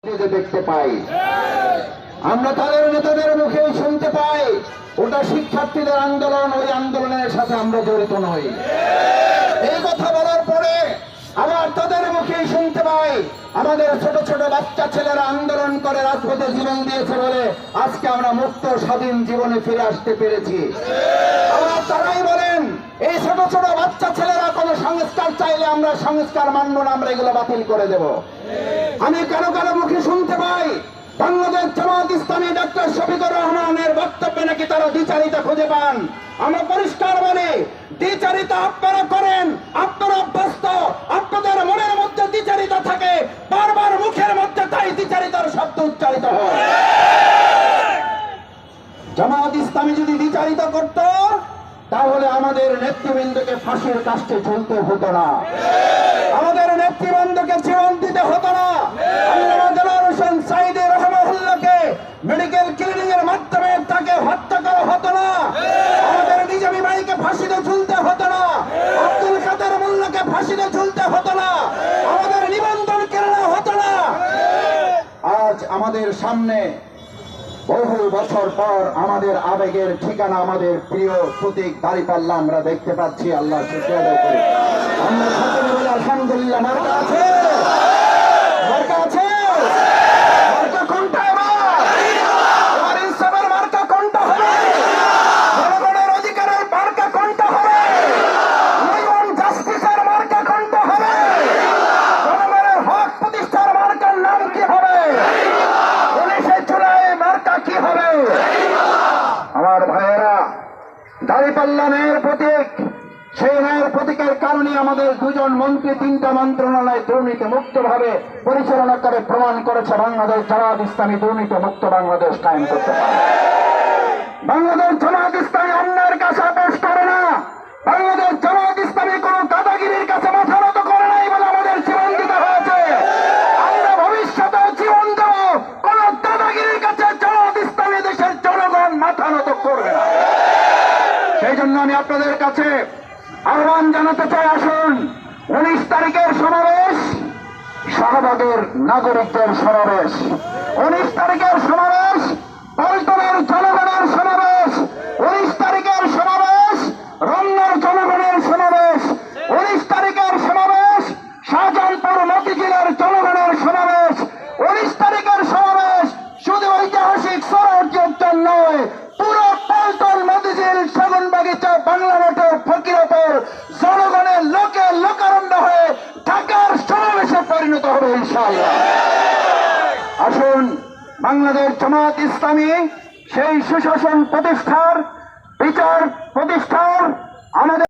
দেখতে পাই, আমরা তাদের নেতাদের মুখে শুনতে পাই ওটা শিক্ষার্থীদের আন্দোলন, ওই আন্দোলনের সাথে আমরা জড়িত নই। এই কথা বলার পরে আবার তাদের মুখে শুনতে পাই আমাদের ছোট ছোট বাচ্চা ছেলেরা আন্দোলন করে রাজপথে জীবন দিয়েছে বলে আজকে আমরা মুক্ত স্বাধীন জীবনে ফিরে আসতে পেরেছি। আবার তারাই বলেন এই ছোট ছোট বাচ্চা ছেলেরা কোনো সংস্কার চাইলে আমরা সংস্কার মানব না, আমরা এগুলো বাতিল করে দেব। আমি কারো কারো মুখে শুনতে পাই বাংলাদেশ জামাত ইসলামী ডক্টর শফিকুর রহমানের বক্তব্যে নাকি তারা দ্বিচারিতা খুঁজে পান। আমরা পরিষ্কার বলি, দ্বিচারিতা আপনারা করেন, আপনারা অভ্যস্ত, আপনাদের মনের মধ্যে দ্বিচারিতা থাকে, বারবার মুখের মধ্যে তাই দ্বিচারিতার শব্দ উচ্চারিত হয়। জামাত ইসলামী যদি দ্বিচারিতা করত তাহলে আমাদের নেতৃবৃন্দকে ফাঁসির কাস্টে ঝুলতে হতো না, আমাদের নেতৃবৃন্দকে জীবন দিতে হতো না, মেডিকেল ক্লিনিং এর মাধ্যমে তাকে হত্যা করা হতো না, আমাদের নিজামী ভাইকে ফাঁসিতে ঝুলতে হতো না, আব্দুল কাদের মোল্লাকে ফাঁসিতে ঝুলতে হতো না, আমাদের নিবন্ধন কেনা হতো না। আজ আমাদের সামনে বহু বছর পর আমাদের আবেগের ঠিকানা, আমাদের প্রিয় প্রতীক দাঁড়িপাল্লা আমরা দেখতে পাচ্ছি। আল্লাহ শুকরিয়া আদায় করি। আমরা সকলে বলি আলহামদুলিল্লাহ। মার্কা আছে, মার্কা আছে, মার্কা কোনটা? এবার ইনসাফের মার্কা কোনটা হবে? জনগণের অধিকারের মার্কা কোনটা হবে? নিয়ম জাস্টিসের মার্কা কোনটা হবে? জনগণের হক প্রতিষ্ঠার মার্কার নাম কি হবে? 19 জুলাই মার্কা কি হবে? আমার ভাইয়েরা, দাঁড়িপাল্লা ন্যায়ের প্রতীক, সেই ন্যায়ের প্রতীকের কারণে আমাদের দুজন মন্ত্রী 3টা মন্ত্রণালয় দুর্নীতি মুক্ত ভাবে পরিচালনা করে প্রমাণ করেছে বাংলাদেশ জামাত ইসলামী দুর্নীতি মুক্ত বাংলাদেশ কায়েম করতে পারে। বাংলাদেশ জামাত ইসলামী অন্যের কাছে আপোষ করে না, বাংলাদেশ জামাত ইসলামী কোন দাদাগিরির কাছে মাথা নত করে নাই বলে আমাদের জীবন দিতে হয়েছে। আমরা ভবিষ্যতে জীবন দেব, কোন দাদাগিরির কাছে জামাত ইসলামী দেশের জনগণ মাথা নত করবে না। সেই জন্য আমি আপনাদের কাছে আহ্বান জানাতে চাই, আসুন 19 তারিখের সমাবেশ শাহবাগের নাগরিকদের সমাবেশ, 19 তারিখের সমাবেশ পল্টনের জনগণের সমাবেশ, 19 তারিখের সমাবেশ রমনার জনগণের সমাবেশ, 19 তারিখের সমাবেশ শাহজাহানপুর মতিঝিলের জনগণের সমাবেশ, 19 তারিখের সমাবেশ শুধু ঐতিহাসিক সড়ক নয়, পুরো পল্টন মতিঝিল সেগুনবাগিচা বাংলা মোটর ফকিরপুর জনগণের লোকে লোকারণ্য হয়ে ঢাকার সমাবেশে পরিণত হবে ইনশাআল্লাহ। আসুন বাংলাদেশ জামাত ইসলামী সেই সুশাসন প্রতিষ্ঠার, বিচার প্রতিষ্ঠার আমাদের